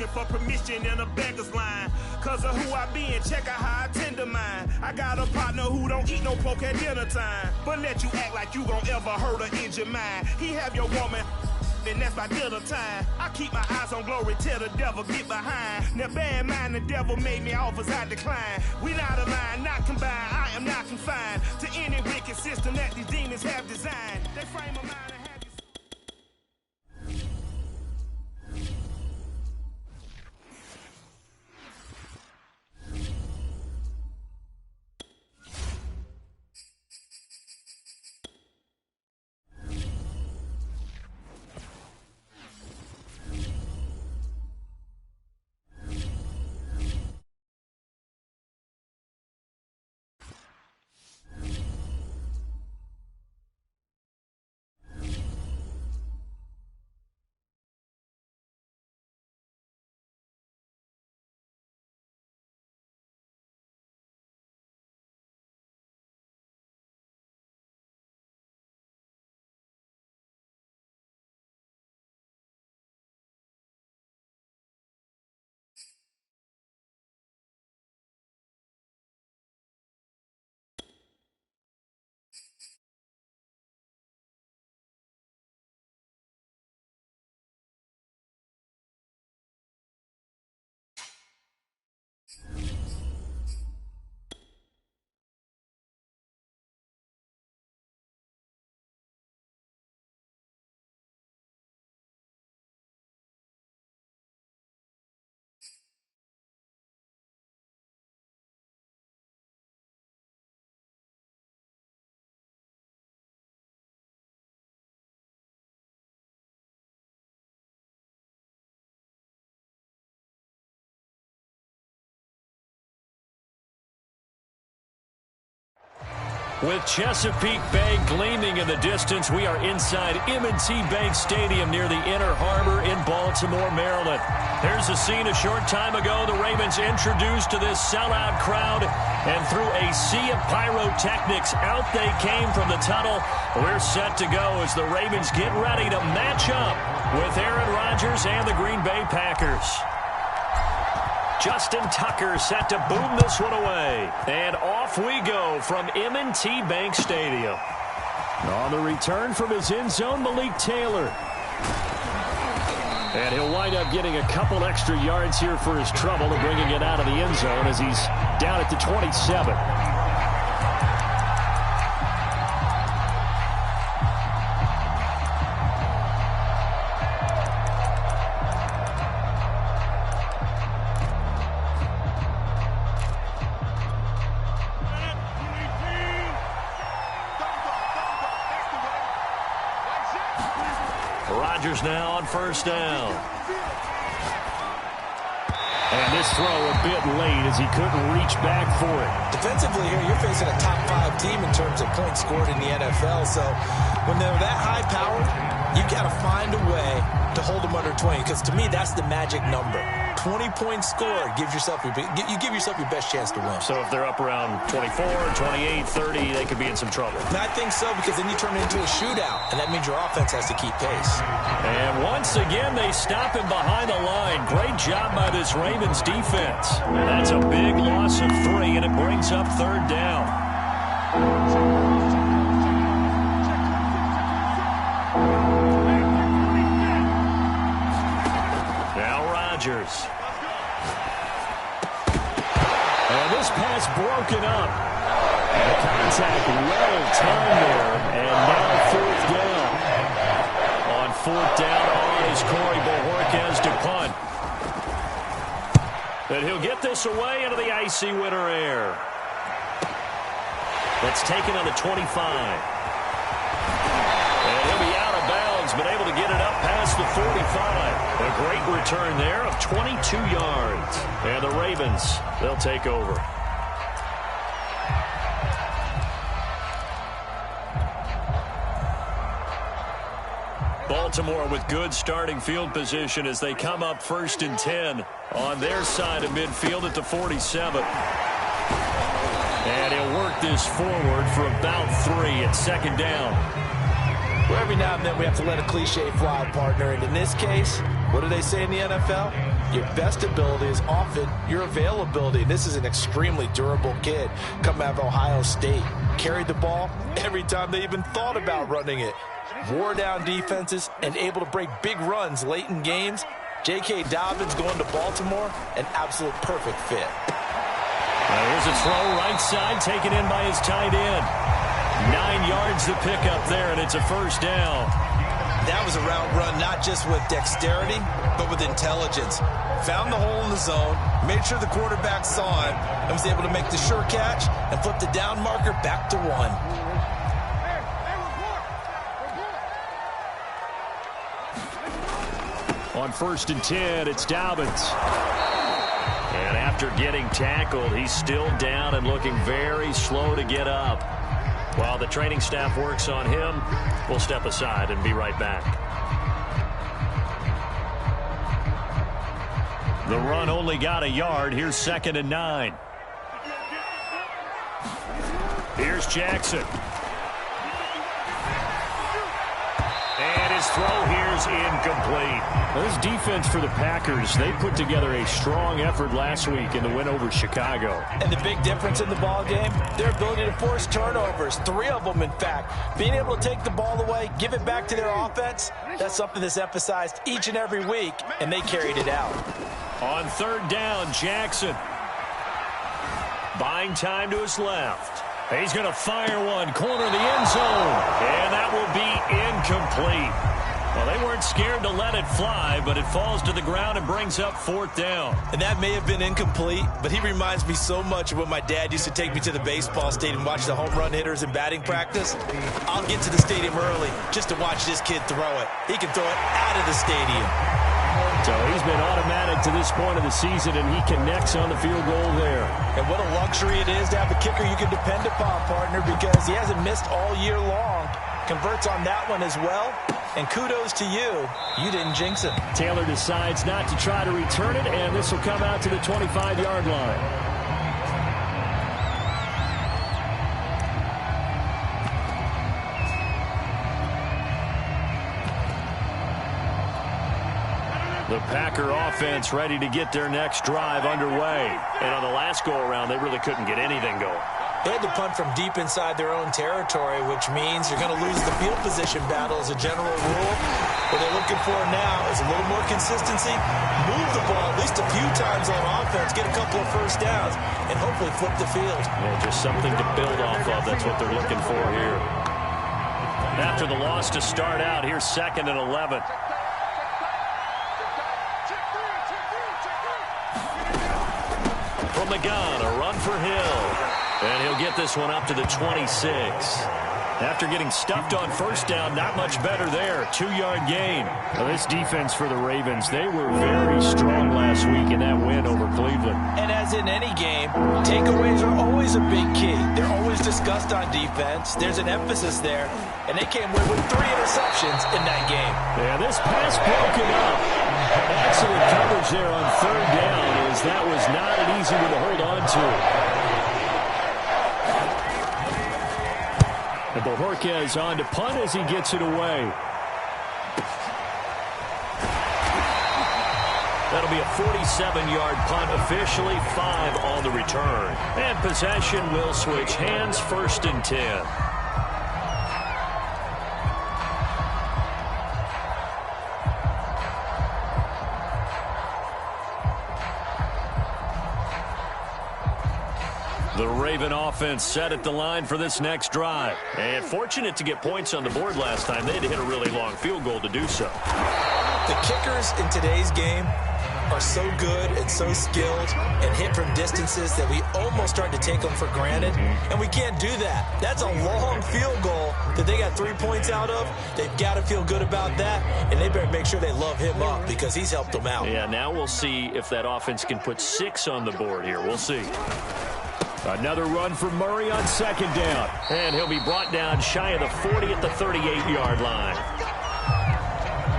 asking for permission in a beggar's line. Cause of who I be and check out how I tend to mine. I got a partner who don't eat no pork at dinner time, but let you act like you gon' ever hurt or injure mine. He have your woman, and that's by dinner time. I keep my eyes on glory till the devil get behind. Now bear in mind the devil made me offers I decline. We not aligned, not combined, I am not confined to any wicked system that these demons have designed. They frame a mind and have you. With Chesapeake Bay gleaming in the distance, we are inside M&T Bank Stadium near the Inner Harbor in Baltimore, Maryland. Here's a scene a short time ago. The Ravens introduced to this sellout crowd, and through a sea of pyrotechnics, out they came from the tunnel. We're set to go as the Ravens get ready to match up with Aaron Rodgers and the Green Bay Packers. Justin Tucker set to boom this one away. And off we go from M&T Bank Stadium. On the return from his end zone, Malik Taylor. And he'll wind up getting a couple extra yards here for his trouble and bringing it out of the end zone as he's down at the 27. Rodgers now on first down. And this throw a bit late as he couldn't reach back for it. Defensively here, you're facing a top 5 team in terms of points scored in the NFL. So when they're that high powered, you got to find a way to hold them under 20. Because to me, that's the magic number. 20 points scored gives yourself you give yourself your best chance to win. So if they're up around 24, 28, 30, they could be in some trouble. And I think so, because then you turn it into a shootout, and that means your offense has to keep pace. And once again, they stop him behind the line. Great job by this Ravens defense. And that's a big loss of 3, and it brings up third down. Rodgers. And this pass broken up. And the contact well timed there. And now fourth down. On fourth down on is Corey Bojorquez to punt. And he'll get this away into the icy winter air. That's taken on the 25. And he'll be out of bounds, but able to get it up past the 45. A great return there of 22 yards. And the Ravens, they'll take over. Baltimore with good starting field position as they come up 1st and 10 on their side of midfield at the 47. And he'll work this forward for about 3 at second down. Well, every now and then we have to let a cliche fly, partner. And in this case, What do they say in the NFL? Your best ability is often your availability. And this is an extremely durable kid coming out of Ohio State. Carried the ball every time they even thought about running it. Wore down defenses and able to break big runs late in games. J.K. Dobbins going to Baltimore, an absolute perfect fit. Here's a throw right side, taken in by his tight end. 9 yards to pick up there, and it's a first down. That was a route run not just with dexterity, but with intelligence. Found the hole in the zone, made sure the quarterback saw him, and was able to make the sure catch and flip the down marker back to 1. On 1st and 10, it's Dobbins. And after getting tackled, he's still down and looking very slow to get up. While the training staff works on him, we'll step aside and be right back. The run only got a yard. Here's 2nd and 9. Here's Jackson. And his throw here's incomplete. This defense for the Packers, they put together a strong effort last week in the win over Chicago. And the big difference in the ball game, their ability to force turnovers, 3 of them in fact. Being able to take the ball away, give it back to their offense, that's something that's emphasized each and every week, and they carried it out. On 3rd down, Jackson. Buying time to his left. He's going to fire one, corner of the end zone, and that will be incomplete. Well, they weren't scared to let it fly, but it falls to the ground and brings up 4th down. And that may have been incomplete, but he reminds me so much of when my dad used to take me to the baseball stadium and watch the home run hitters in batting practice. I'll get to the stadium early just to watch this kid throw it. He can throw it out of the stadium. So he's been automatic to this point of the season, and he connects on the field goal there. And what a luxury it is to have a kicker you can depend upon, partner, because he hasn't missed all year long. Converts on that one as well. And kudos to you. You didn't jinx him. Taylor decides not to try to return it, and this will come out to the 25-yard line. The Packer offense ready to get their next drive underway. And on the last go-around, they really couldn't get anything going. They had to punt from deep inside their own territory, which means you're going to lose the field position battle as a general rule. What they're looking for now is a little more consistency, move the ball at least a few times on offense, get a couple of first downs, and hopefully flip the field. Yeah, just something to build off of. That's what they're looking for here. After the loss to start out, here's 2nd and 11. From the gun, a run for Hill. And he'll get this one up to the 26. After getting stuffed on 1st down, not much better there. 2-yard gain. Well, this defense for the Ravens, they were very strong last week in that win over Cleveland. And as in any game, takeaways are always a big key. They're always discussed on defense. There's an emphasis there. And they came away with 3 interceptions in that game. Yeah, this pass broken up. Excellent coverage there on 3rd down, as that was not an easy one to hold on to. And Bojorquez on to punt as he gets it away. That'll be a 47-yard punt, officially 5 on the return. And possession will switch hands, 1st and 10. The Raven offense set at the line for this next drive. And fortunate to get points on the board last time. They had to hit a really long field goal to do so. The kickers in today's game are so good and so skilled and hit from distances that we almost start to take them for granted. And we can't do that. That's a long field goal that they got 3 points out of. They've got to feel good about that. And they better make sure they love him up because he's helped them out. Yeah, now we'll see if that offense can put 6 on the board here. We'll see. Another run for Murray on 2nd down. And he'll be brought down shy of the 40 at the 38-yard line.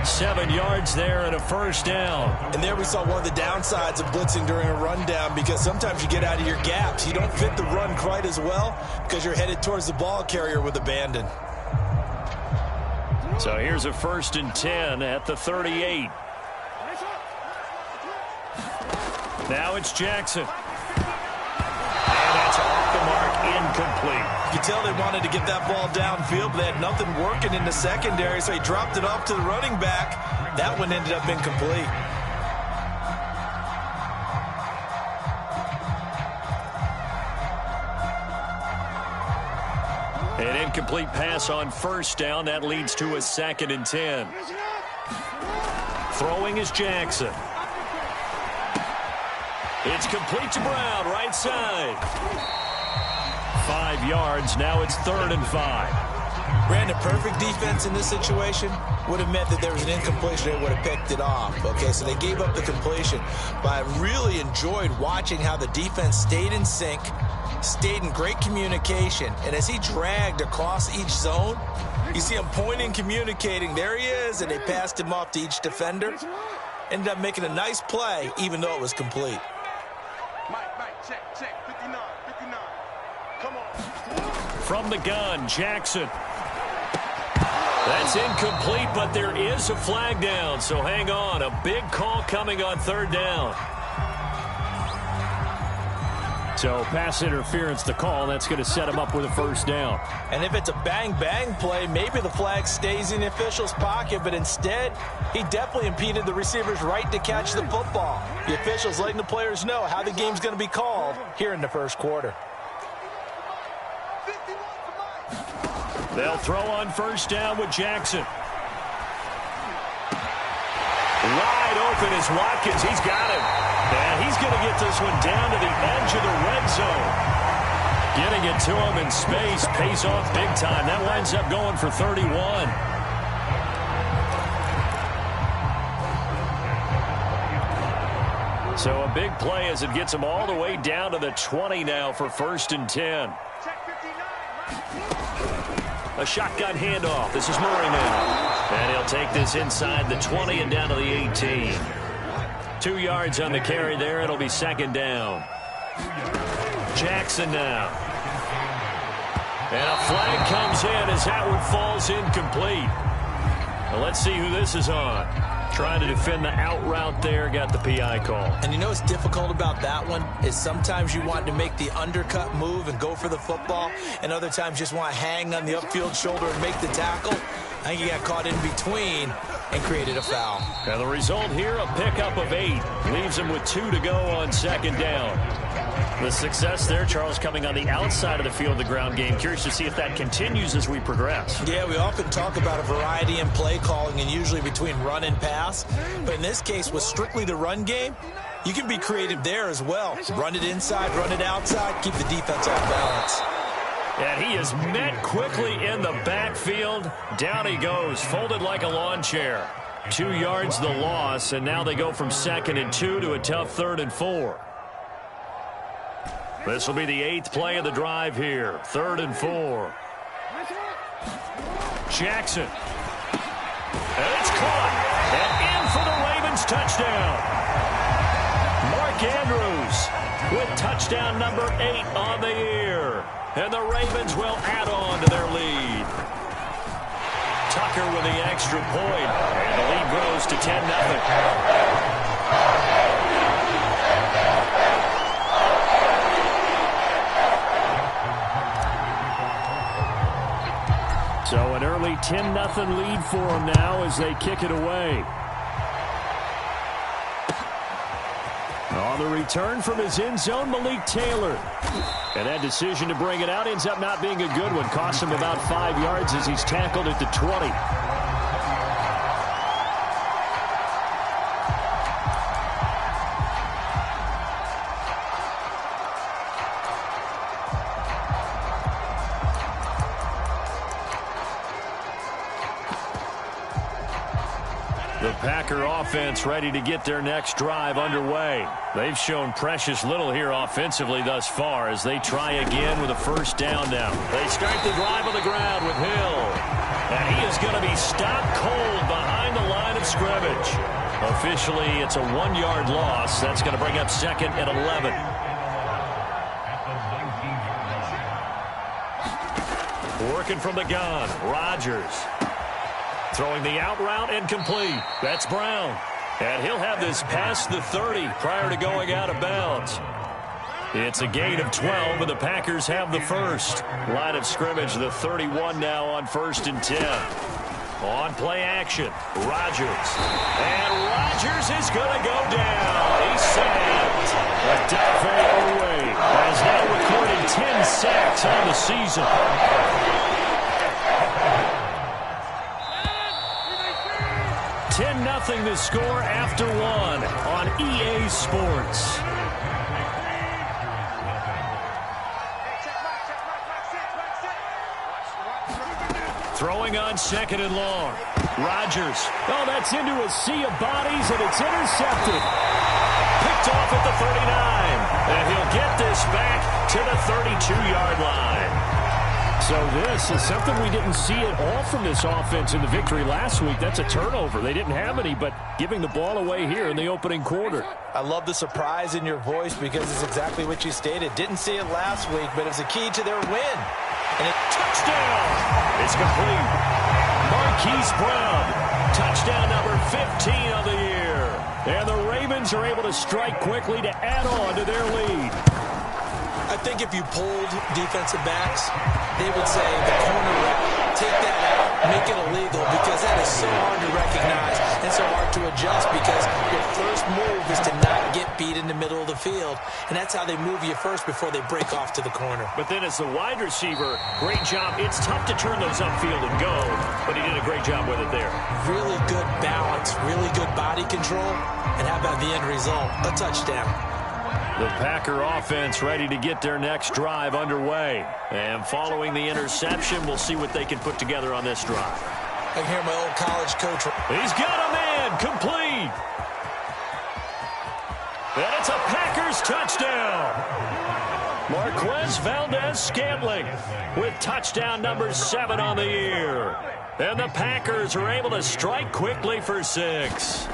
7 yards there and a 1st down. And there we saw one of the downsides of blitzing during a rundown because sometimes you get out of your gaps. You don't fit the run quite as well because you're headed towards the ball carrier with abandon. So here's a 1st and 10 at the 38. Now it's Jackson. And that's off the mark, incomplete. You can tell they wanted to get that ball downfield, but they had nothing working in the secondary, so he dropped it off to the running back. That one ended up incomplete. An incomplete pass on first down. That leads to a 2nd and 10. Throwing is Jackson. It's complete to Brown, right side. 5 yards. Now it's 3rd and 5. Brandon, perfect defense in this situation would have meant that there was an incompletion. They would have picked it off. Okay, so they gave up the completion. But I really enjoyed watching how the defense stayed in sync, stayed in great communication. And as he dragged across each zone, you see him pointing, communicating. There he is, and they passed him off to each defender. Ended up making a nice play, even though it was complete. Check, 59. Come on. From the gun, Jackson. That's incomplete, but there is a flag down, so hang on. A big call coming on 3rd down. So pass interference, the call. That's going to set him up with a 1st down. And if it's a bang-bang play, maybe the flag stays in the official's pocket, but instead, he definitely impeded the receiver's right to catch the football. The official's letting the players know how the game's going to be called here in the 1st quarter. They'll throw on 1st down with Jackson. Wide open is Watkins. He's got him. And he's going to get this one down to the edge of the red zone. Getting it to him in space pays off big time. That winds up going for 31. So a big play as it gets him all the way down to the 20 now for 1st and 10. A shotgun handoff. This is Murray now. And he'll take this inside the 20 and down to the 18. 2 yards on the carry there. It'll be 2nd down. Jackson now. And a flag comes in as that one falls incomplete. Well, let's see who this is on. Trying to defend the out route there. Got the PI call. And you know what's difficult about that one is sometimes you want to make the undercut move and go for the football, and other times just want to hang on the upfield shoulder and make the tackle. I think he got caught in between and created a foul. Now the result here, a pickup of 8. Leaves him with 2 to go on 2nd down. The success there, Charles, coming on the outside of the field, the ground game. Curious to see if that continues as we progress. Yeah, we often talk about a variety in play calling and usually between run and pass. But in this case, with strictly the run game, you can be creative there as well. Run it inside, run it outside, keep the defense off balance. And he is met quickly in the backfield. Down he goes, folded like a lawn chair. 2 yards the loss, and now they go from 2nd and 2 to a tough 3rd and 4. This will be the 8th play of the drive here. 3rd and 4. Jackson. And it's caught. And in for the Ravens touchdown. Mark Andrews with touchdown number 8 on the year. And the Ravens will add on to their lead. Tucker with the extra point. And the lead grows to 10-0. So an early 10-0 lead for them now as they kick it away. On the return from his end zone, Malik Taylor. And that decision to bring it out ends up not being a good one. Cost him about 5 yards as he's tackled at the 20. The Packer offense ready to get their next drive underway. They've shown precious little here offensively thus far as they try again with a 1st down now. They start the drive on the ground with Hill. And he is going to be stopped cold behind the line of scrimmage. Officially, it's a 1-yard loss. That's going to bring up 2nd and 11. Working from the gun, Rodgers. Throwing the out route incomplete. That's Brown. And he'll have this past the 30 prior to going out of bounds. It's a gain of 12, and the Packers have the first. Line of scrimmage, the 31 now on 1st and 10. On play action, Rodgers. And Rodgers is going to go down. He's sacked. Odafe Oweh has now recorded 10 sacks on the season. 10-0 the score after one on EA Sports. Throwing on 2nd and long. Rodgers. Oh, that's into a sea of bodies, and it's intercepted. Picked off at the 39. And he'll get this back to the 32-yard line. So this is something we didn't see at all from this offense in the victory last week. That's a turnover. They didn't have any, but giving the ball away here in the opening quarter. I love the surprise in your voice because it's exactly what you stated. Didn't see it last week, but it's a key to their win. And a touchdown. It's complete. Marquise Brown. Touchdown number 15 of the year. And the Ravens are able to strike quickly to add on to their lead. I think if you polled defensive backs, they would say the corner route, take that out, make it illegal, because that is so hard to recognize and so hard to adjust, because your first move is to not get beat in the middle of the field, and that's how they move you first before they break off to the corner. But then as the wide receiver, great job. It's tough to turn those upfield and go, but he did a great job with it there. Really good balance, really good body control, and how about the end result? A touchdown. The Packer offense ready to get their next drive underway. And following the interception, we'll see what they can put together on this drive. I can hear my old college coach. He's got a man, complete. And it's a Packers touchdown. Marquez Valdez-Scantling with touchdown number 7 on the year. And the Packers are able to strike quickly for 6.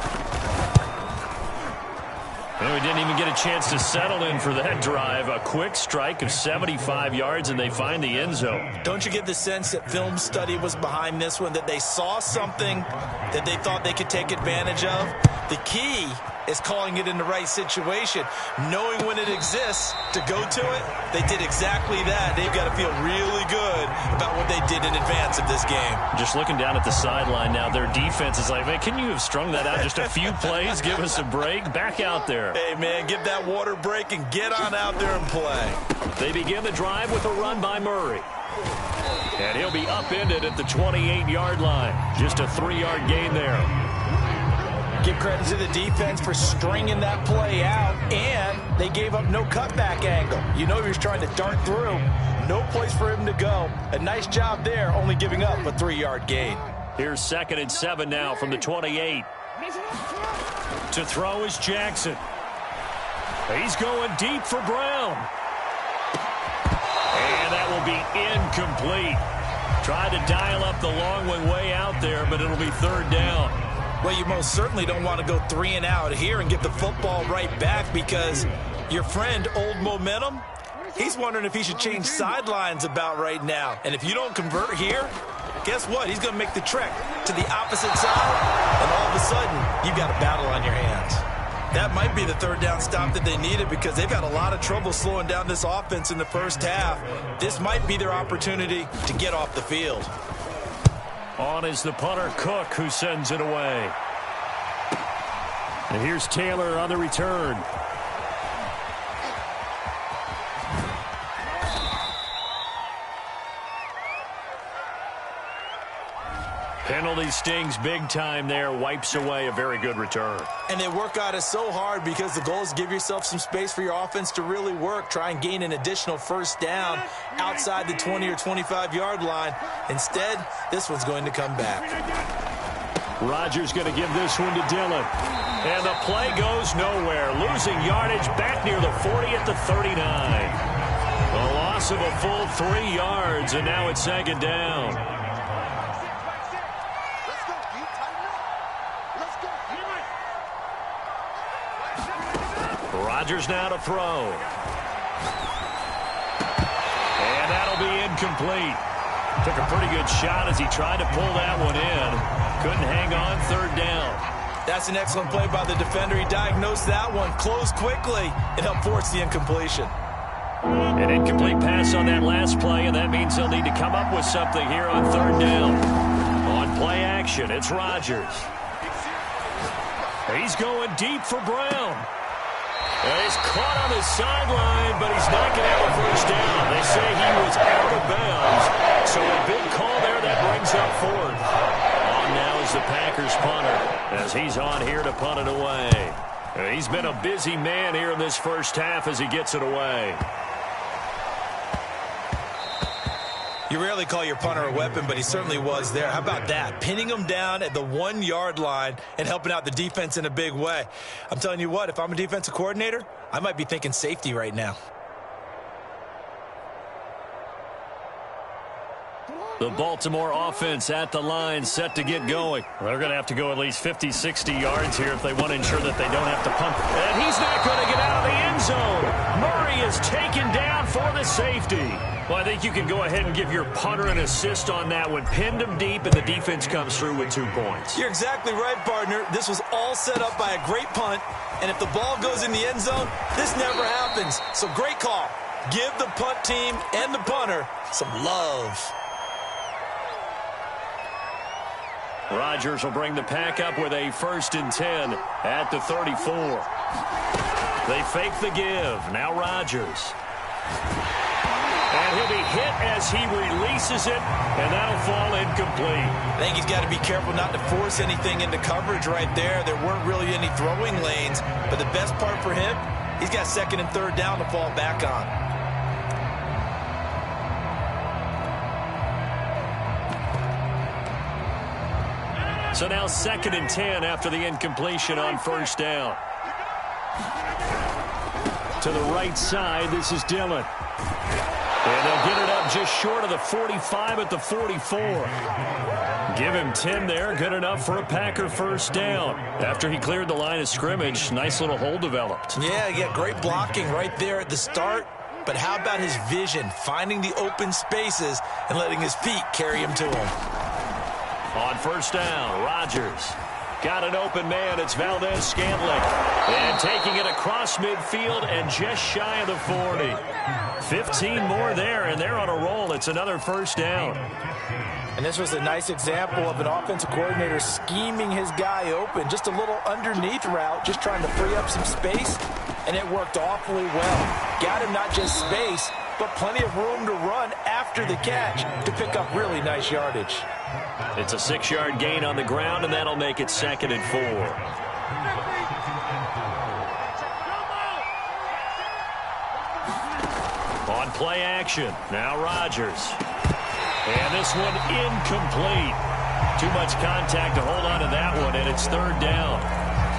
And we didn't even get a chance to settle in for that drive. A quick strike of 75 yards, and they find the end zone. Don't you get the sense that film study was behind this one, that they saw something that they thought they could take advantage of? The key is calling it in the right situation, knowing when it exists to go to it. They did exactly that. They've got to feel really good about what they did in advance of this game. Just looking down at the sideline now, their defense is like, man, can you have strung that out just a few plays? Give us a break. Back out there. Hey, man, give that water break and get on out there and play. They begin the drive with a run by Murray. And he'll be upended at the 28-yard line. Just a 3-yard gain there. Give credit to the defense for stringing that play out, and they gave up no cutback angle. You know he was trying to dart through. No place for him to go. A nice job there, only giving up a 3-yard gain. Here's 2nd and 7 now from the 28. To throw is Jackson. He's going deep for Brown. And that will be incomplete. Tried to dial up the long one way out there, but it'll be 3rd down. Well, you most certainly don't want to go 3 and out here and give the football right back, because your friend, Old Momentum, he's wondering if he should change sidelines about right now. And if you don't convert here, guess what? He's going to make the trek to the opposite side, and all of a sudden, you've got a battle on your hands. That might be the 3rd down stop that they needed, because they've got a lot of trouble slowing down this offense in the first half. This might be their opportunity to get off the field. On is the punter, Cook, who sends it away. And here's Taylor on the return. Penalty stings big time there. Wipes away a very good return. And they work at it so hard, because the goal is give yourself some space for your offense to really work. Try and gain an additional 1st down outside the 20 or 25-yard line. Instead, this one's going to come back. Rodgers going to give this one to Dillon. And the play goes nowhere. Losing yardage back near the 40 at the 39. A loss of a full 3 yards, and now it's 2nd down. Rodgers now to throw. And that'll be incomplete. Took a pretty good shot as he tried to pull that one in. Couldn't hang on 3rd down. That's an excellent play by the defender. He diagnosed that one, closed quickly, and helped force the incompletion. An incomplete pass on that last play, and that means they'll need to come up with something here on third down. On play action, it's Rodgers. He's going deep for Brown. He's caught on the sideline, but he's not going to have a first down. They say he was out of bounds, so a big call there that brings up fourth. On now is the Packers punter, as he's on here to punt it away. He's been a busy man here in this first half as he gets it away. You rarely call your punter a weapon, but he certainly was there. How about that? Pinning him down at the 1-yard line and helping out the defense in a big way. I'm telling you what, if I'm a defensive coordinator, I might be thinking safety right now. The Baltimore offense at the line, set to get going. They're going to have to go at least 50, 60 yards here if they want to ensure that they don't have to punt. And he's not going to get out of the end zone. Murray is taken down for the safety. Well, I think you can go ahead and give your punter an assist on that one. Pinned him deep, and the defense comes through with 2 points. You're exactly right, partner. This was all set up by a great punt, and if the ball goes in the end zone, this never happens. So great call. Give the punt team and the punter some love. Rodgers will bring the pack up with a 1st and 10 at the 34. They fake the give. Now Rodgers. And he'll be hit as he releases it, and that'll fall incomplete. I think he's got to be careful not to force anything into coverage right there. There weren't really any throwing lanes, but the best part for him, he's got 2nd and 3rd down to fall back on. So now 2nd and 10 after the incompletion on 1st down. To the right side, this is Dillon. And they'll get it up just short of the 45 at the 44. Give him 10 there, good enough for a Packer 1st down. After he cleared the line of scrimmage, nice little hole developed. Yeah, great blocking right there at the start. But how about his vision, finding the open spaces and letting his feet carry him to him? On 1st down, Rodgers. Got an open man. It's Valdez-Scantling. And taking it across midfield and just shy of the 40. 15 more there, and they're on a roll. It's another 1st down. And this was a nice example of an offensive coordinator scheming his guy open. Just a little underneath route, just trying to free up some space, and it worked awfully well. Got him not just space, but plenty of room to run after the catch to pick up really nice yardage. It's a 6-yard gain on the ground, and that'll make it 2nd and 4. On play action, now Rodgers. And this one incomplete. Too much contact to hold on to that one, and it's 3rd down.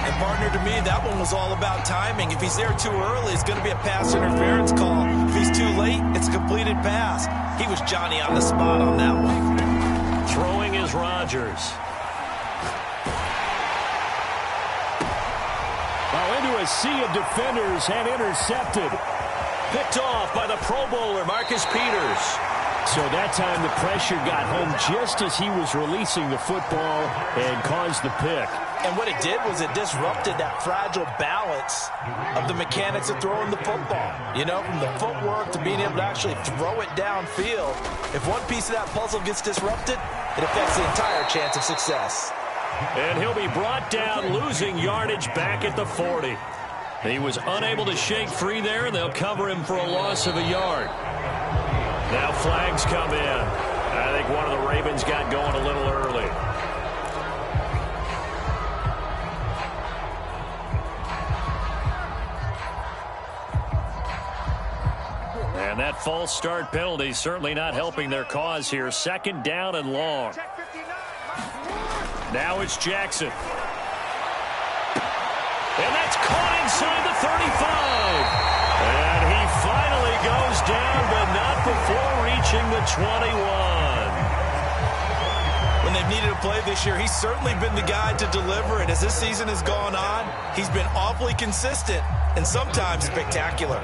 And partner, to me, that one was all about timing. If he's there too early, it's going to be a pass interference call. If he's too late, it's a completed pass. He was Johnny on the spot on that one. Throwing is Rodgers. Well, into a sea of defenders and intercepted. Picked off by the Pro Bowler, Marcus Peters. So that time the pressure got home just as he was releasing the football and caused the pick. And what it did was it disrupted that fragile balance of the mechanics of throwing the football. You know, from the footwork to being able to actually throw it downfield. If one piece of that puzzle gets disrupted, it affects the entire chance of success. And he'll be brought down, losing yardage back at the 40. He was unable to shake free there, and they'll cover him for a loss of a yard. Now flags come in. I think one of the Ravens got going a little early. And that false start penalty certainly not helping their cause here. 2nd down and long. Now it's Jackson. And that's caught inside the 35. And he finally goes down, but not before reaching the 21. When they've needed a play this year, he's certainly been the guy to deliver it. As this season has gone on, he's been awfully consistent and sometimes spectacular.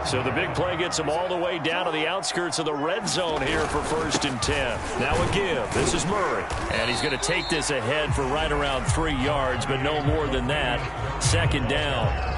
So the big play gets them all the way down to the outskirts of the red zone here for 1st and 10. Now a give. This is Murray. And he's going to take this ahead for right around 3 yards, but no more than that. 2nd down.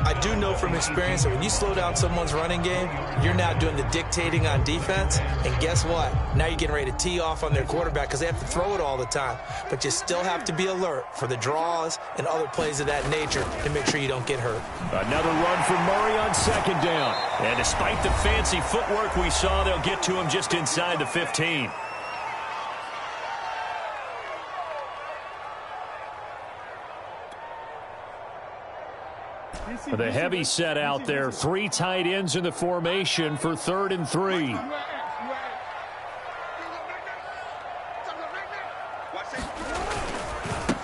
I do know from experience that when you slow down someone's running game, you're now doing the dictating on defense. And guess what? Now you're getting ready to tee off on their quarterback because they have to throw it all the time. But you still have to be alert for the draws and other plays of that nature to make sure you don't get hurt. Another run for Murray on 2nd down. And despite the fancy footwork we saw, they'll get to him just inside the 15. The heavy set out there. 3 tight ends in the formation for 3rd and 3.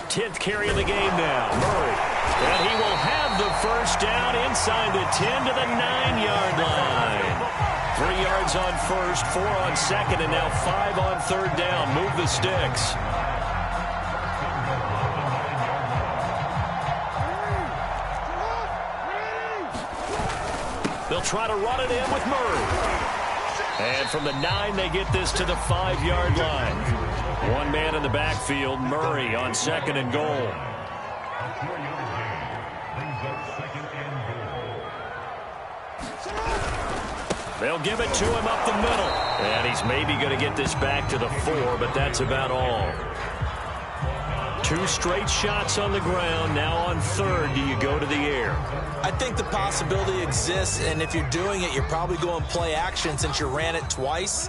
10th carry of the game now. Murray. And he will have the 1st down inside the 10 to the 9-yard line. 3 yards on 1st, 4 on 2nd, and now 5 on 3rd down. Move the sticks. They'll try to run it in with Murray. And from the 9, they get this to the 5-yard line. 1 man in the backfield, Murray on 2nd and goal. They'll give it to him up the middle. And he's maybe going to get this back to the 4, but that's about all. 2 straight shots on the ground. Now on 3rd, do you go to the air? I think the possibility exists, and if you're doing it, you're probably going play action since you ran it twice.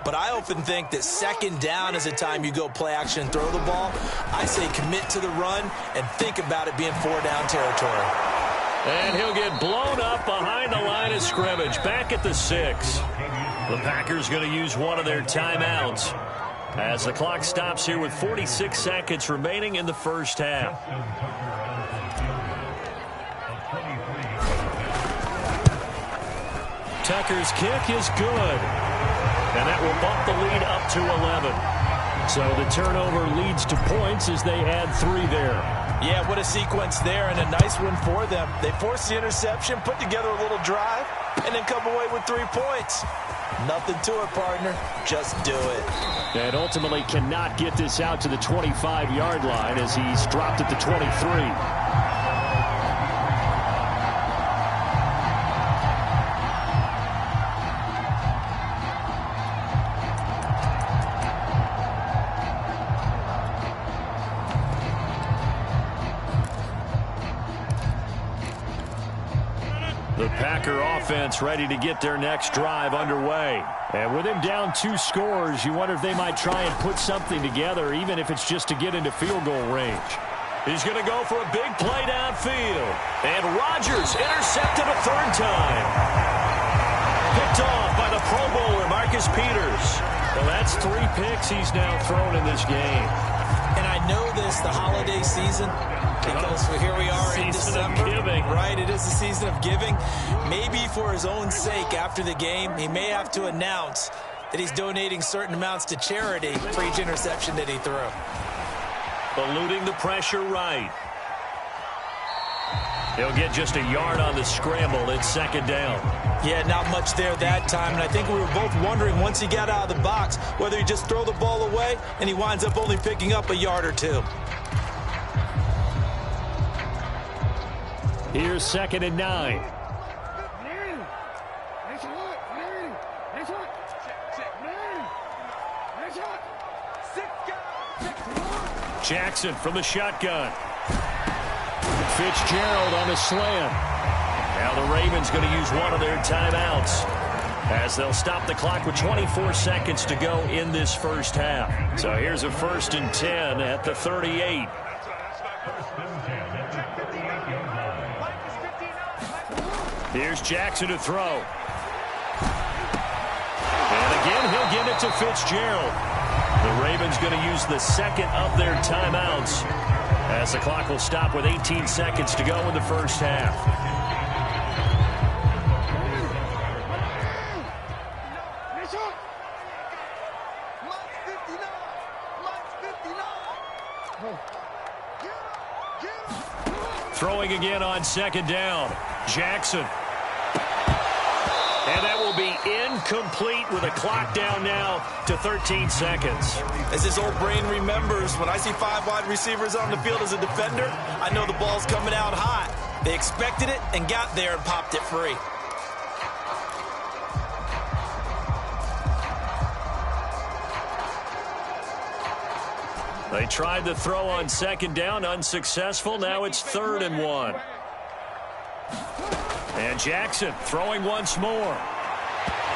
But I often think that 2nd down is the time you go play action and throw the ball. I say commit to the run and think about it being 4-down territory. And he'll get blown up behind the line of scrimmage, back at the 6. The Packers going to use one of their timeouts as the clock stops here with 46 seconds remaining in the 1st half. Tucker's kick is good. And that will bump the lead up to 11. So the turnover leads to points as they add 3 there. Yeah, what a sequence there, and a nice one for them. They forced the interception, put together a little drive, and then come away with 3 points. Nothing to it, partner. Just do it. And ultimately cannot get this out to the 25-yard line as he's dropped at the 23. The Packer offense ready to get their next drive underway. And with him down 2 scores, you wonder if they might try and put something together, even if it's just to get into field goal range. He's going to go for a big play downfield. And Rodgers intercepted a 3rd time. Picked off by the Pro Bowler, Marcus Peters. Well, that's 3 picks he's now thrown in this game. And I know this, the holiday season, because here we are in December. Right, it is the season of giving. Maybe for his own sake after the game, he may have to announce that he's donating certain amounts to charity for each interception that he threw. Eluding the pressure right. He'll get just a yard on the scramble. It's 2nd down. Yeah, not much there that time. And I think we were both wondering once he got out of the box whether he just throw the ball away and he winds up only picking up a yard or 2. Here's 2nd and 9. Jackson from the shotgun. Fitzgerald on the slant. Now the Ravens going to use one of their timeouts as they'll stop the clock with 24 seconds to go in this 1st half. So here's a 1st and 10 at the 38. Here's Jackson to throw. And again, he'll give it to Fitzgerald. The Ravens going to use the 2nd of their timeouts as the clock will stop with 18 seconds to go in the 1st half. Throwing again on 2nd down. Jackson. And that will be incomplete with a clock down now to 13 seconds. As this old brain remembers, when I see 5 wide receivers on the field as a defender, I know the ball's coming out hot. They expected it and got there and popped it free. They tried to throw on second down, unsuccessful. Now it's 3rd and 1. And Jackson throwing once more.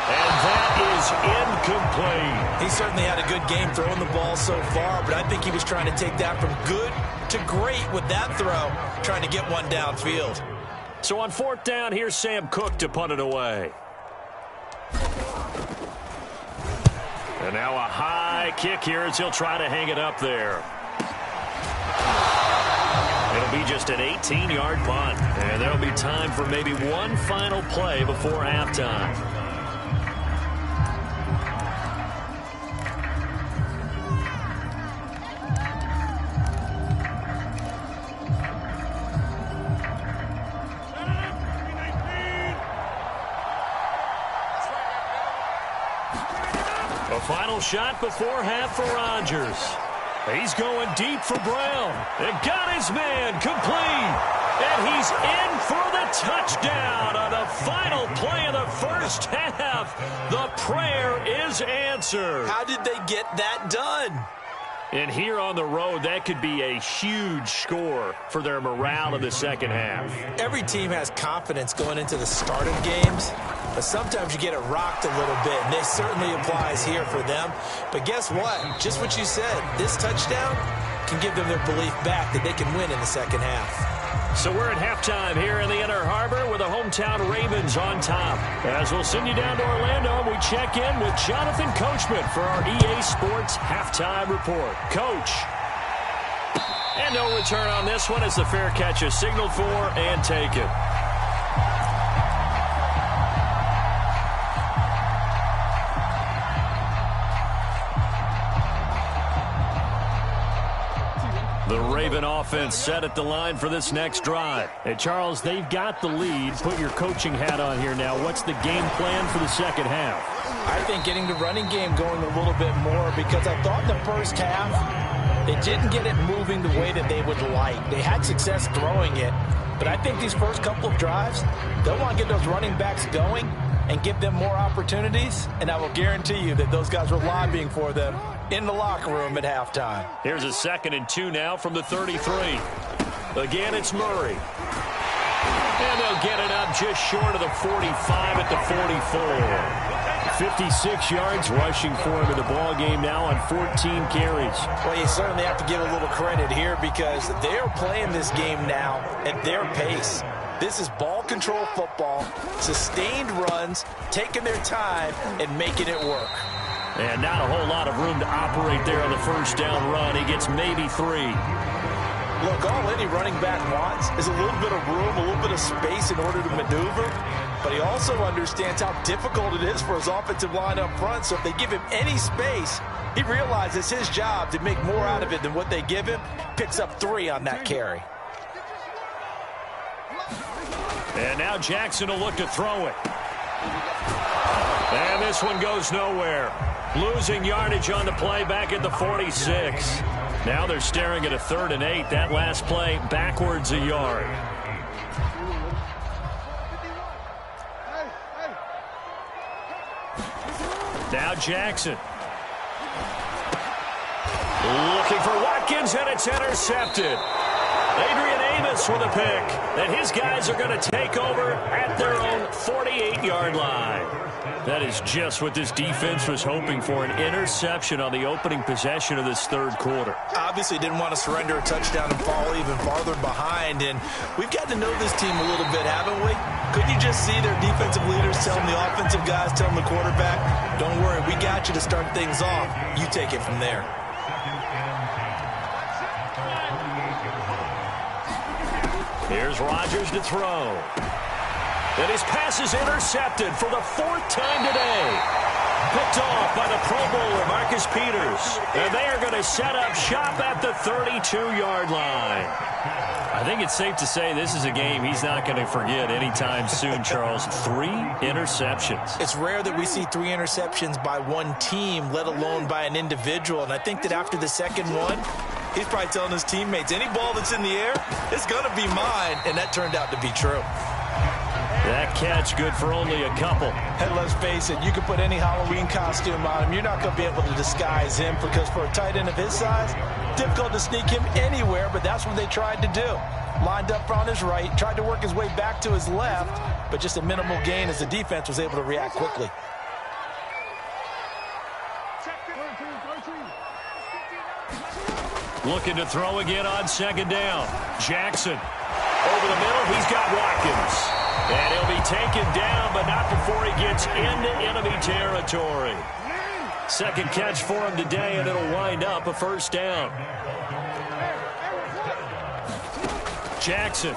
And that is incomplete. He certainly had a good game throwing the ball so far, but I think he was trying to take that from good to great with that throw, trying to get one downfield. So on 4th down, here's Sam Cook to punt it away. And now a high kick here as he'll try to hang it up there. It'll be just an 18-yard punt. And there'll be time for maybe one final play before halftime. A final shot before half for Rodgers. He's going deep for Brown. And got his man complete. And he's in for the touchdown on the final play of the first half. The prayer is answered. How did they get that done? And here on the road, that could be a huge score for their morale in the second half. Every team has confidence going into the start of games, but sometimes you get it rocked a little bit, and this certainly applies here for them. But guess what? Just what you said, this touchdown can give them their belief back that they can win in the second half. So we're at halftime here in the Inner Harbor with the hometown Ravens on top. As we'll send you down to Orlando, we check in with Jonathan Coachman for our EA Sports Halftime Report. Coach. And no return on this one as the fair catch is signaled for and taken. The Raven offense set at the line for this next drive. Hey, Charles, they've got the lead. Put your coaching hat on here now. What's the game plan for the second half? I think getting the running game going a little bit more, because I thought in the first half they didn't get it moving the way that they would like. They had success throwing it, but I think these first couple of drives, they'll want to get those running backs going and give them more opportunities, and I will guarantee you that those guys were lobbying for them in the locker room at halftime. Here's a 2nd and 2 now from the 33. Again, it's Murray. And they'll get it up just short of the 45 at the 44. 56 yards rushing for him in the ball game now on 14 carries. Well, you certainly have to give a little credit here because they're playing this game now at their pace. This is ball control football, sustained runs, taking their time and making it work. And not a whole lot of room to operate there on the first down run. He gets maybe 3. Look, all any running back wants is a little bit of room, a little bit of space in order to maneuver. But he also understands how difficult it is for his offensive line up front. So if they give him any space, he realizes his job to make more out of it than what they give him. Picks up 3 on that carry. And now Jackson will look to throw it. And this one goes nowhere. Losing yardage on the play back at the 46. Now they're staring at a 3rd and 8. That last play backwards a yard. Now Jackson. Looking for Watkins, and it's intercepted. Adrian Amos with a pick. And his guys are going to take over at their own 48-yard line. That is just what this defense was hoping for, an interception on the opening possession of this 3rd quarter. Obviously didn't want to surrender a touchdown and fall even farther behind. And we've got to know this team a little bit, haven't we? Couldn't you just see their defensive leaders telling the offensive guys, telling the quarterback, don't worry, we got you to start things off. You take it from there. Here's Rodgers to throw. And his pass is intercepted for the 4th time today. Picked off by the Pro Bowler, Marcus Peters. And they are going to set up shop at the 32-yard line. I think it's safe to say this is a game he's not going to forget anytime soon, Charles. 3 interceptions. It's rare that we see 3 interceptions by one team, let alone by an individual. And I think that after the second one, he's probably telling his teammates, any ball that's in the air, it's going to be mine. And that turned out to be true. That catch good for only a couple. And let's face it, you can put any Halloween costume on him. You're not going to be able to disguise him because for a tight end of his size, difficult to sneak him anywhere, but that's what they tried to do. Lined up on his right, tried to work his way back to his left, but just a minimal gain as the defense was able to react quickly. Looking to throw again on second down. Jackson. Over the middle, he's got Watkins. And he'll be taken down, but not before he gets into enemy territory. Second catch for him today, and it'll wind up a first down. Jackson.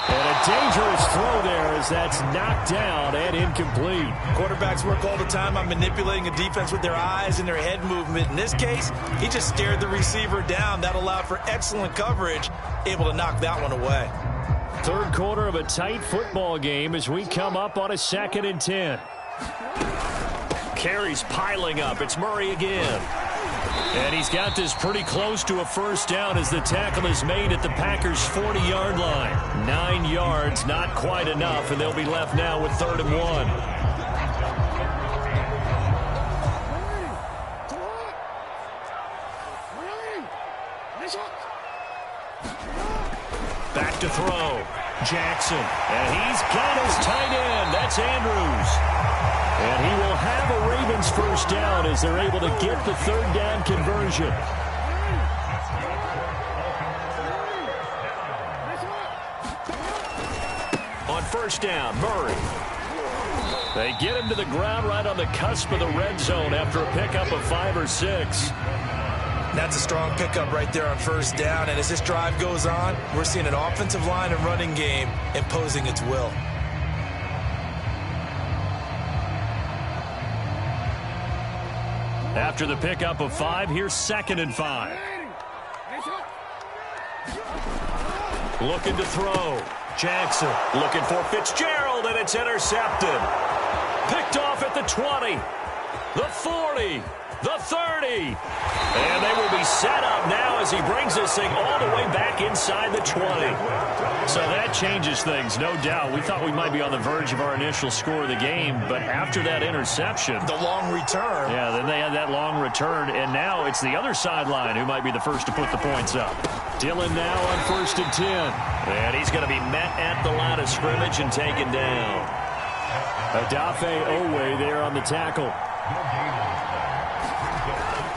And a dangerous throw there as that's knocked down and incomplete. Quarterbacks work all the time on manipulating a defense with their eyes and their head movement. In this case, he just stared the receiver down. That allowed for excellent coverage, able to knock that one away. Third quarter of a tight football game as we come up on a 2nd and 10. Carries piling up. It's Murray again. And he's got this pretty close to a first down as the tackle is made at the Packers' 40-yard line. 9 yards, not quite enough, and they'll be left now with 3rd and 1. Back to throw. Jackson. And he's got his tight end. That's Andrews. And he will have a Ravens first down as they're able to get the 3rd down conversion. On first down, Murray. They get him to the ground right on the cusp of the red zone after a pickup of 5 or 6. That's a strong pickup right there on first down. And as this drive goes on, we're seeing an offensive line and running game imposing its will. After the pickup of 5, here's 2nd and 5. Looking to throw. Jackson looking for Fitzgerald, and it's intercepted. Picked off at the 20, the 40, the 30. And they will be set up now as he brings this thing all the way back inside the 20. So that changes things, no doubt. We thought we might be on the verge of our initial score of the game, but after that interception. The long return. Yeah, then they had that long return, and now it's the other sideline who might be the first to put the points up. Dillon now on 1st and 10. And he's going to be met at the line of scrimmage and taken down. Adafe Owe there on the tackle.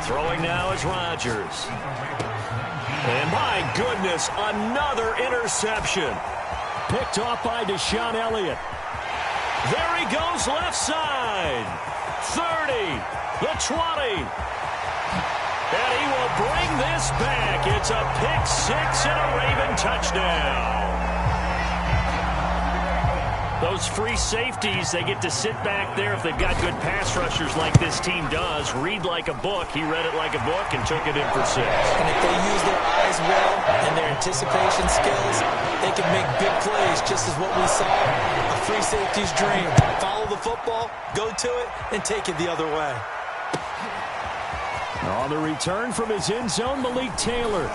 Throwing now is Rodgers. And my goodness, another interception. Picked off by Deshaun Elliott. There he goes left side. 30, the 20. And he will bring this back. It's a pick 6 and a Raven touchdown. Those free safeties, they get to sit back there if they've got good pass rushers like this team does. Read like a book. He read it like a book and took it in for 6. And if they use their eyes well and their anticipation skills, they can make big plays, just as what we saw, a free safety's dream. Follow the football, go to it, and take it the other way. On the return from his end zone, Malik Taylor.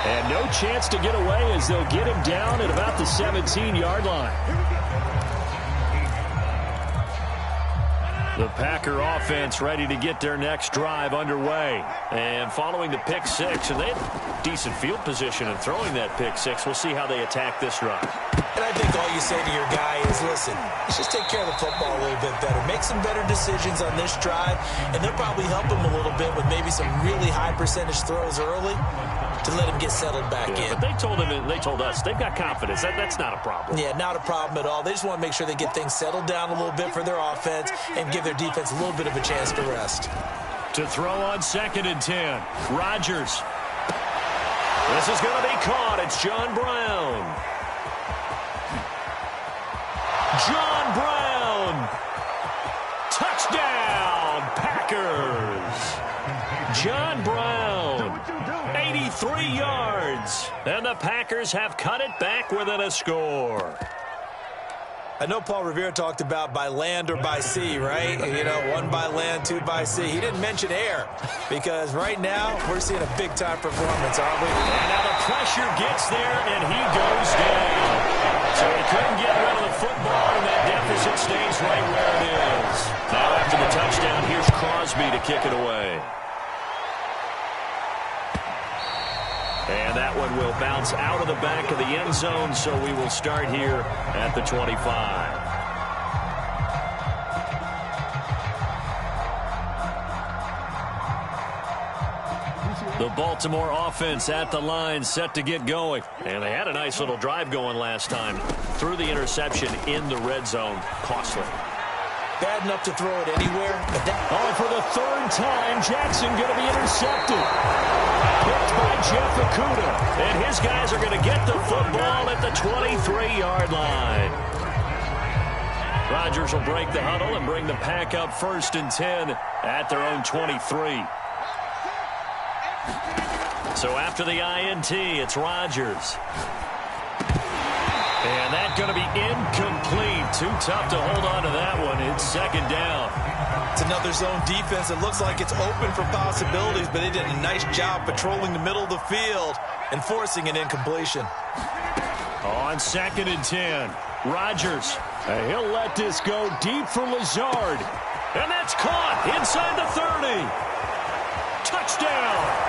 And no chance to get away as they'll get him down at about the 17-yard line. The Packer offense ready to get their next drive underway. And following the pick 6, and they had decent field position in throwing that pick 6. We'll see how they attack this drive. And I think all you say to your guy is, listen, let's just take care of the football a little bit better. Make some better decisions on this drive, and they'll probably help him a little bit with maybe some really high percentage throws early to let him get settled back in. But they told him, and they told us, they've got confidence. That's not a problem. Yeah, not a problem at all. They just want to make sure they get things settled down a little bit for their offense and give their defense a little bit of a chance to rest. To throw on 2nd and 10, Rodgers. This is going to be caught. It's John Brown. John Brown. Touchdown, Packers. John Brown. 83 yards. And the Packers have cut it back within a score. I know Paul Revere talked about by land or by sea, right? You know, 1 by land, 2 by sea. He didn't mention air because right now we're seeing a big-time performance, aren't we? And now the pressure gets there, and he goes down. So he couldn't get rid of the football, and that deficit stays right where it is. Now after the touchdown, here's Crosby to kick it away. And that one will bounce out of the back of the end zone, so we will start here at the 25. The Baltimore offense at the line, set to get going. And they had a nice little drive going last time. Threw the interception in the red zone. Costly. Bad enough to throw it anywhere. But for the third time, Jackson going to be intercepted. Picked by Jeff Okudah. And his guys are going to get the football at the 23-yard line. Rodgers will break the huddle and bring the Pack up 1st and 10 at their own 23. So after the INT, it's Rodgers. And that's going to be incomplete. Too tough to hold on to that one. It's 2nd down. It's another zone defense. It looks like it's open for possibilities, but they did a nice job patrolling the middle of the field and forcing an incompletion. On 2nd and 10, Rodgers. He'll let this go deep for Lazard. And that's caught inside the 30. Touchdown.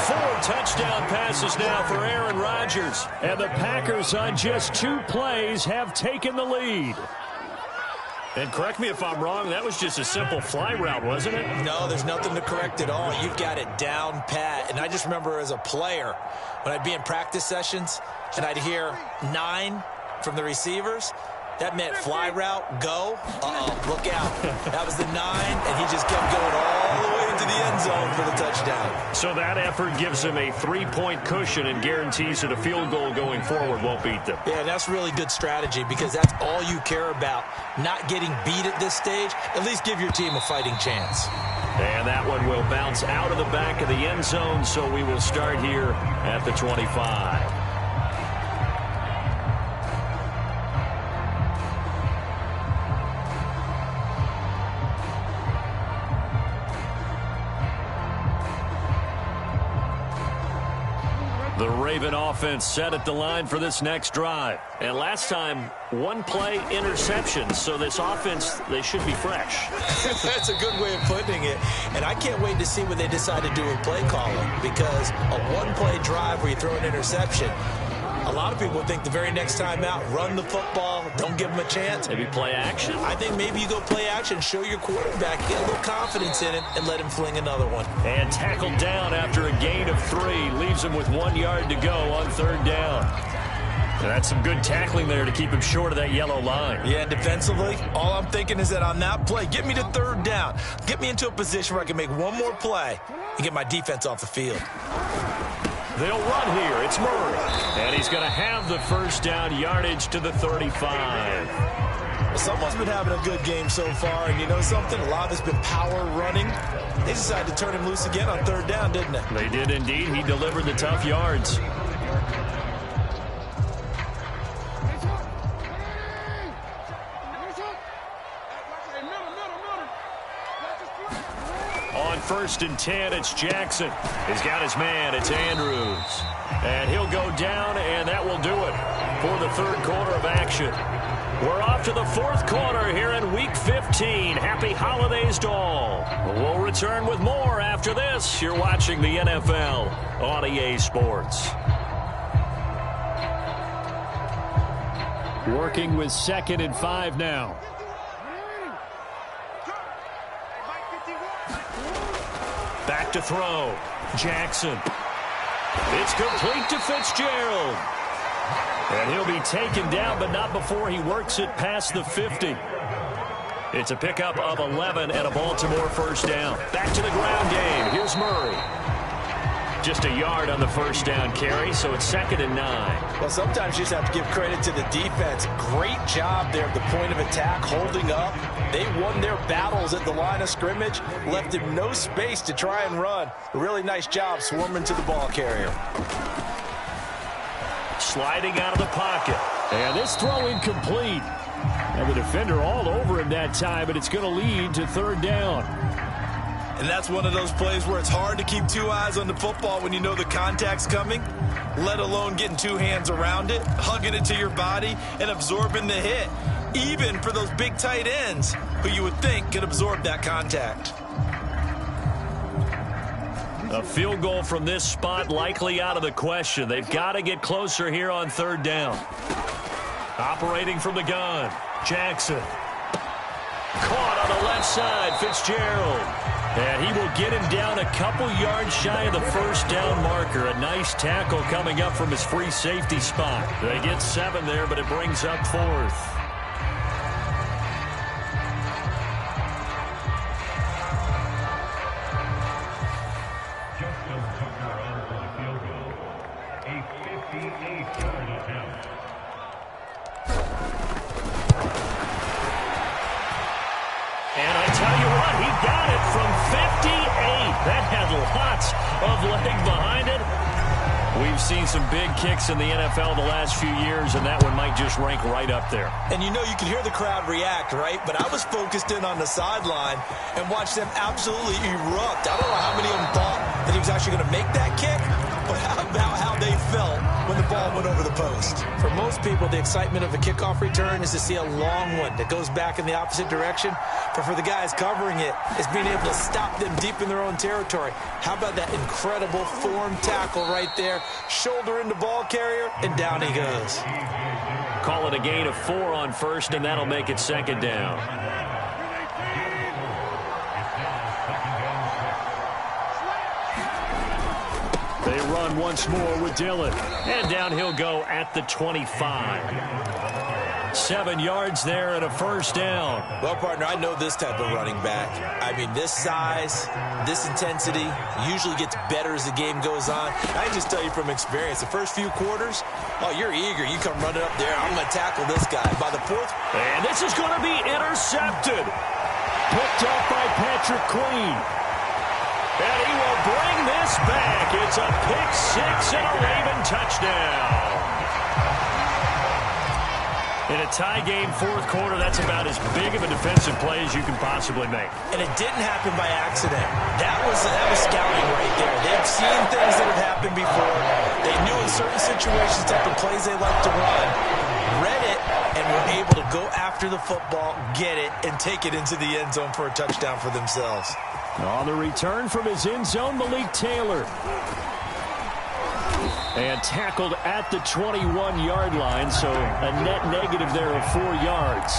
4 touchdown passes now for Aaron Rodgers. And the Packers on just 2 plays have taken the lead. And correct me if I'm wrong, that was just a simple fly route, wasn't it? No, there's nothing to correct at all. You've got it down pat. And I just remember as a player, when I'd be in practice sessions and I'd hear 9 from the receivers, that meant fly route, go. Look out. That was the 9, and he just kept going all the way into the end zone for the touchdown. So that effort gives him a 3-point cushion and guarantees that a field goal going forward won't beat them. Yeah, that's really good strategy because that's all you care about. Not getting beat at this stage. At least give your team a fighting chance. And that one will bounce out of the back of the end zone, so we will start here at the 25. The Raven offense set at the line for this next drive. And last time, 1 play interception. So this offense, they should be fresh. That's a good way of putting it. And I can't wait to see what they decide to do with play calling. Because a 1-play drive where you throw an interception, a lot of people think the very next time out, run the football, don't give them a chance. Maybe play action. I think maybe you go play action, show your quarterback, get a little confidence in it, and let him fling another one. And tackled down after a gain of 3. Leaves him with 1 yard to go on 3rd down. And that's some good tackling there to keep him short of that yellow line. Yeah, and defensively, all I'm thinking is that on that play, get me to 3rd down. Get me into a position where I can make 1 more play and get my defense off the field. They'll run here. It's Murray. And he's going to have the 1st down yardage to the 35. Well, someone's been having a good game so far, and you know something? A lot of it's been power running. They decided to turn him loose again on 3rd down, didn't they? They did indeed. He delivered the tough yards. On 1st and 10, it's Jackson. He's got his man. It's Andrews. And he'll go down, and that will do it for the 3rd quarter of action. We're off to the 4th quarter here in Week 15. Happy holidays to all. We'll return with more after this. You're watching the NFL on EA Sports. Working with 2nd and 5 now. Back to throw. Jackson. It's complete to Fitzgerald. And he'll be taken down, but not before he works it past the 50. It's a pickup of 11 and a Baltimore 1st down. Back to the ground game. Here's Murray. Just a yard on the 1st down carry, so it's 2nd and 9. Well, sometimes you just have to give credit to the defense. Great job there at the point of attack, holding up. They won their battles at the line of scrimmage, left him no space to try and run. A really nice job swarming to the ball carrier. sliding out of the pocket. And this throw incomplete. And the defender all over him that time, but it's going to lead to third down. And that's one of those plays where it's hard to keep two eyes on the football when you know the contact's coming, let alone getting two hands around it, hugging it to your body, and absorbing the hit, even for those big tight ends who you would think could absorb that contact. A field goal from this spot likely out of the question. They've got to get closer here on third down. Operating from the gun, Jackson. Caught on the left side, Fitzgerald. And he will get him down a couple yards shy of the first down marker. A nice tackle coming up from his free safety spot. They get 7 there, but it brings up 4th. We've seen some big kicks in the NFL the last few years, and that one might just rank right up there. And you know you can hear the crowd react, right? But I was focused in on the sideline and watched them absolutely erupt. I don't know how many of them thought that he was actually going to make that kick, but how about how they felt when the ball went over the post? For most people, the excitement of a kickoff return is to see a long one that goes back in the opposite direction. But for the guys covering it, it's being able to stop them deep in their own territory. How about that incredible form tackle right there? Shoulder into ball carrier, and down he goes. Call it a gain of 4 on first, and that'll make it second down. They run once more with Dillon. And down he'll go at the 25. 7 yards there and a first down. Well, partner, I know this type of running back. I mean, this size, this intensity usually gets better as the game goes on. I can just tell you from experience, the first few quarters, oh, you're eager. You come running up there. I'm going to tackle this guy. By the 4th. And this is going to be intercepted. Picked up by Patrick Queen. And he will bring this back. It's a pick 6 and a Raven touchdown. In a tie game, 4th quarter, that's about as big of a defensive play as you can possibly make. And it didn't happen by accident. That was scouting right there. They've seen things that have happened before. They knew in certain situations type of plays they like to run, read it, and were able to go after the football, get it, and take it into the end zone for a touchdown for themselves. On the return from his end zone, Malik Taylor. And tackled at the 21-yard line, so a net negative there of 4 yards.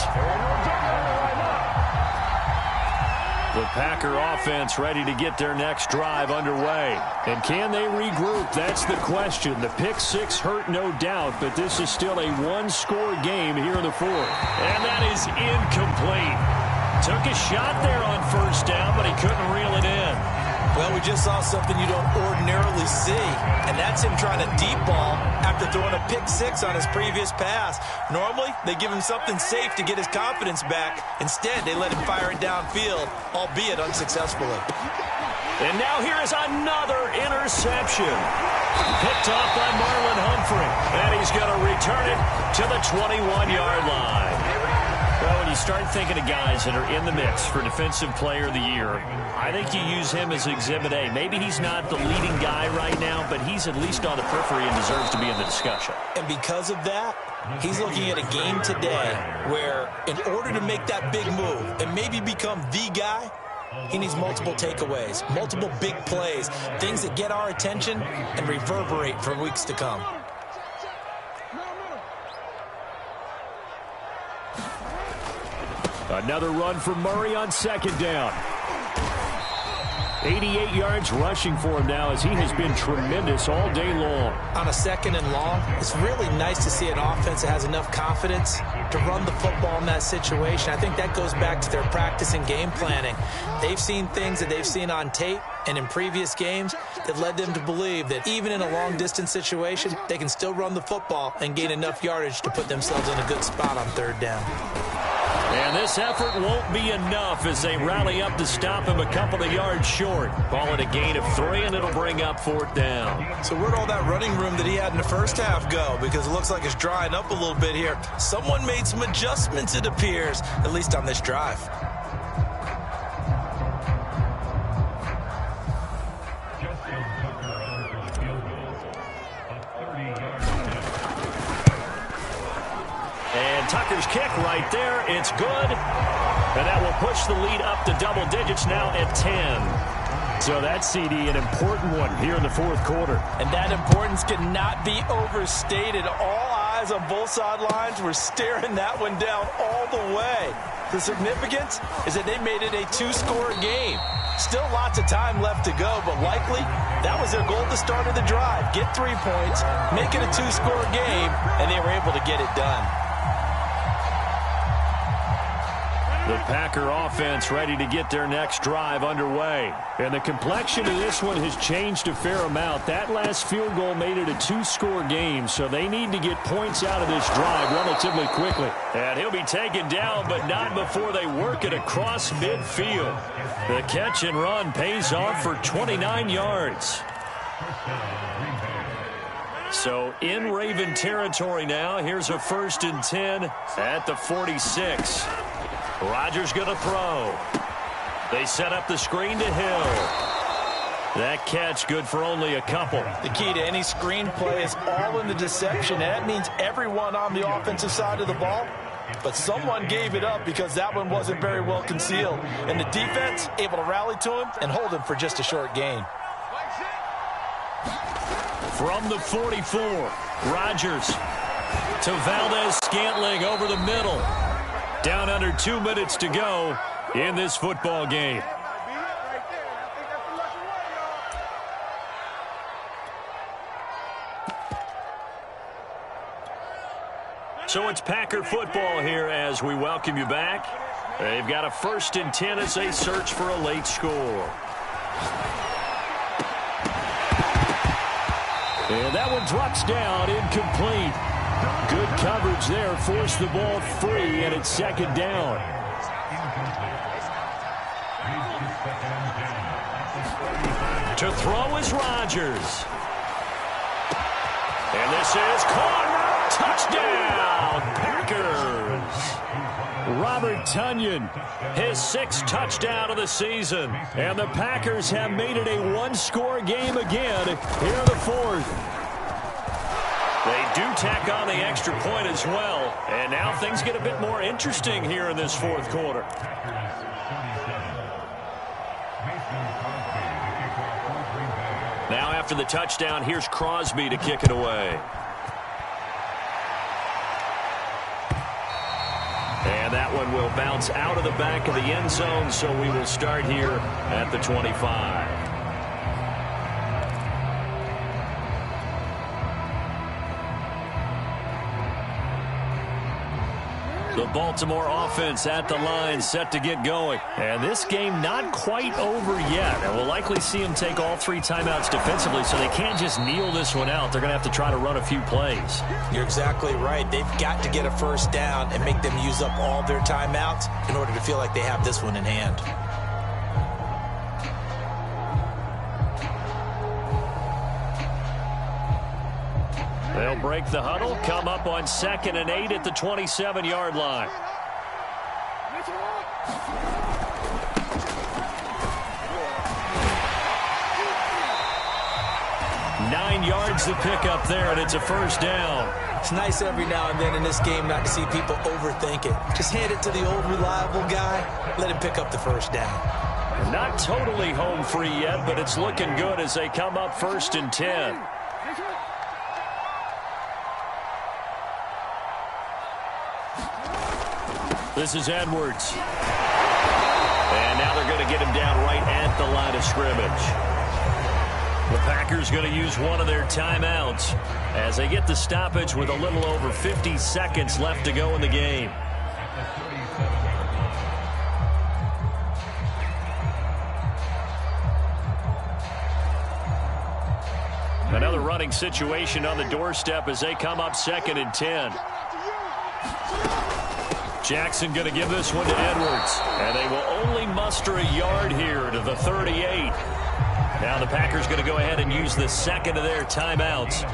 The Packer offense ready to get their next drive underway. And can they regroup? That's the question. The pick 6 hurt, no doubt, but this is still a one-score game here in the 4th. And that is incomplete. Took a shot there on first down, but he couldn't reel it in. Well, we just saw something you don't ordinarily see, and that's him trying to deep ball after throwing a pick 6 on his previous pass. Normally, they give him something safe to get his confidence back. Instead, they let him fire it downfield, albeit unsuccessfully. And now here is another interception. Picked off by Marlon Humphrey, and he's going to return it to the 21-yard line. Well, when you start thinking of guys that are in the mix for Defensive Player of the Year, I think you use him as Exhibit A. Maybe he's not the leading guy right now, but he's at least on the periphery and deserves to be in the discussion. And because of that, he's looking at a game today where in order to make that big move and maybe become the guy, he needs multiple takeaways, multiple big plays, things that get our attention and reverberate for weeks to come. Another run for Murray on second down. 88 yards rushing for him now as he has been tremendous all day long. On a 2nd and long, it's really nice to see an offense that has enough confidence to run the football in that situation. I think that goes back to their practice and game planning. They've seen things that they've seen on tape and in previous games that led them to believe that even in a long-distance situation, they can still run the football and gain enough yardage to put themselves in a good spot on 3rd down. And this effort won't be enough as they rally up to stop him a couple of yards short. Call it a gain of 3, and it'll bring up 4th down. So where'd all that running room that he had in the first half go? Because it looks like it's drying up a little bit here. Someone made some adjustments, it appears, at least on this drive. Tucker's kick right there. It's good. And that will push the lead up to double digits now at 10. So that CD, an important one here in the 4th quarter. And that importance cannot be overstated. All eyes on both sidelines were staring that one down all the way. The significance is that they made it a 2-score game. Still lots of time left to go, but likely that was their goal at the start of the drive. Get 3 points, make it a 2-score game, and they were able to get it done. The Packer offense ready to get their next drive underway. And the complexion of this one has changed a fair amount. That last field goal made it a 2-score game, so they need to get points out of this drive relatively quickly. And he'll be taken down, but not before they work it across midfield. The catch and run pays off for 29 yards. So in Raven territory now. Here's a 1st and 10 at the 46. Rodgers going to throw. They set up the screen to Hill. That catch good for only a couple. The key to any screen play is all in the deception. And that means everyone on the offensive side of the ball. But someone gave it up because that one wasn't very well concealed. And the defense able to rally to him and hold him for just a short gain. From the 44, Rodgers to Valdez-Scantling over the middle. Down under 2 minutes to go in this football game. So it's Packer football here as we welcome you back. They've got a 1st and 10 as they search for a late score. And that one drops down, incomplete. Good coverage there, forced the ball free, and it's 2nd down. To throw is Rodgers. And this is caught. Touchdown, Packers. Robert Tonyan, his 6th touchdown of the season. And the Packers have made it a 1-score game again here in the 4th. They do tack on the extra point as well. And now things get a bit more interesting here in this 4th quarter. Now after the touchdown, here's Crosby to kick it away. And that one will bounce out of the back of the end zone, so we will start here at the 25. The Baltimore offense at the line, set to get going. And this game not quite over yet. And we'll likely see them take all 3 timeouts defensively, so they can't just kneel this one out. They're going to have to try to run a few plays. You're exactly right. They've got to get a 1st down and make them use up all their timeouts in order to feel like they have this one in hand. They'll break the huddle, come up on 2nd and 8 at the 27-yard line. Nine yards to pick up there, and it's a 1st down. It's nice every now and then in this game not to see people overthink it. Just hand it to the old reliable guy, let him pick up the 1st down. Not totally home free yet, but it's looking good as they come up 1st and 10. This is Edwards. And now they're going to get him down right at the line of scrimmage. The Packers going to use one of their timeouts as they get the stoppage with a little over 50 seconds left to go in the game. Another running situation on the doorstep as they come up 2nd and 10. Jackson going to give this one to Edwards. And they will only muster a yard here to the 38. Now the Packers going to go ahead and use the second of their timeouts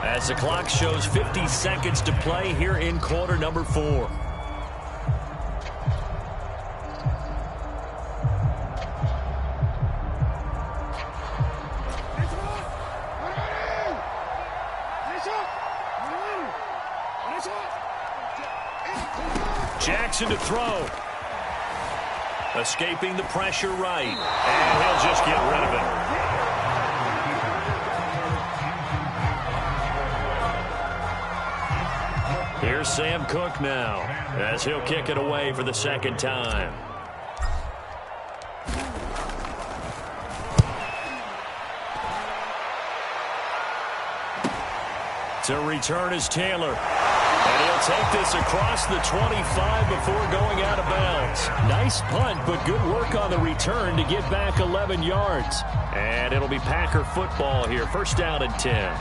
as the clock shows 50 seconds to play here in quarter number 4. Jackson to throw. Escaping the pressure right. And he'll just get rid of it. Here's Sam Cook now as he'll kick it away for the second time. To return is Taylor. And he'll take this across the 25 before going out of bounds. Nice punt, but good work on the return to get back 11 yards. And it'll be Packer football here. First down and 10.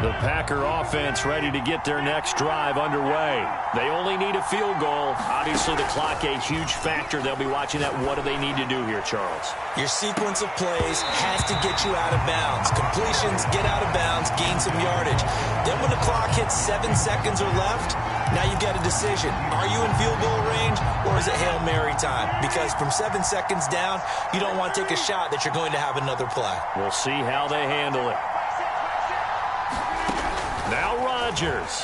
The Packer offense ready to get their next drive underway. They only need a field goal. Obviously, the clock a huge factor. They'll be watching that. What do they need to do here, Charles? Your sequence of plays has to get you out of bounds. Completions, get out of bounds, gain some yardage. Then when the clock hits 7 seconds or left, now you've got a decision. Are you in field goal range or is it Hail Mary time? Because from 7 seconds down, you don't want to take a shot that you're going to have another play. We'll see how they handle it. Now Rodgers.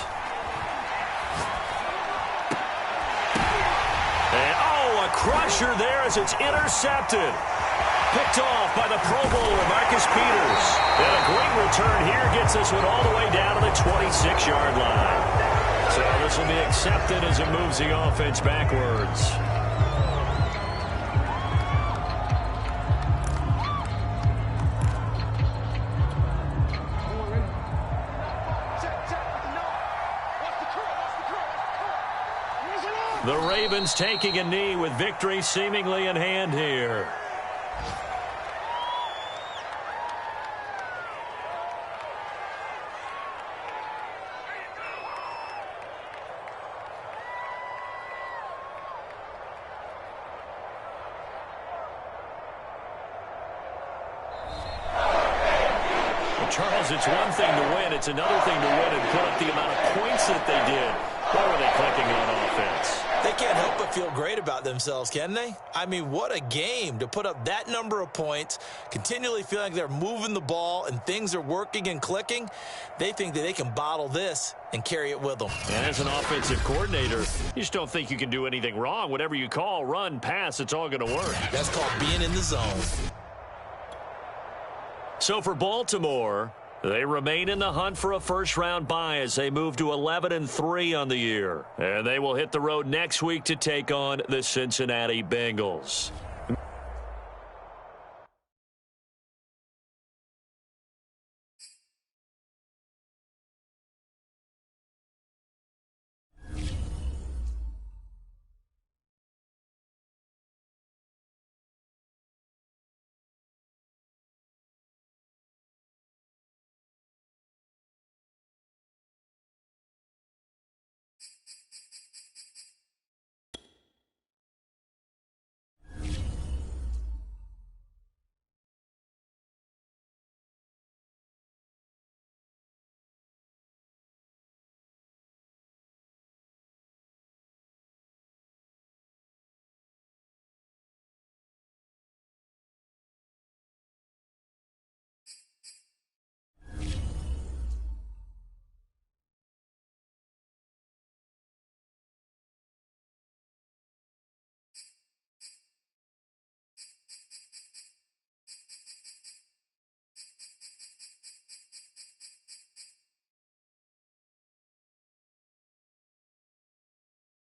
And, a crusher there as it's intercepted. Picked off by the Pro Bowler, Marcus Peters. And a great return here gets this one all the way down to the 26-yard line. So this will be accepted as it moves the offense backwards. The Ravens taking a knee with victory seemingly in hand here. Well, Charles, it's one thing to win. It's another thing to win and put up the amount of points that they did. What were they clicking on offense? They can't help but feel great about themselves, can they? I mean, what a game to put up that number of points, continually feeling like they're moving the ball and things are working and clicking. They think that they can bottle this and carry it with them. And as an offensive coordinator, you just don't think you can do anything wrong. Whatever you call, run, pass, it's all going to work. That's called being in the zone. So for Baltimore, they remain in the hunt for a first-round bye as they move to 11-3 on the year. And they will hit the road next week to take on the Cincinnati Bengals.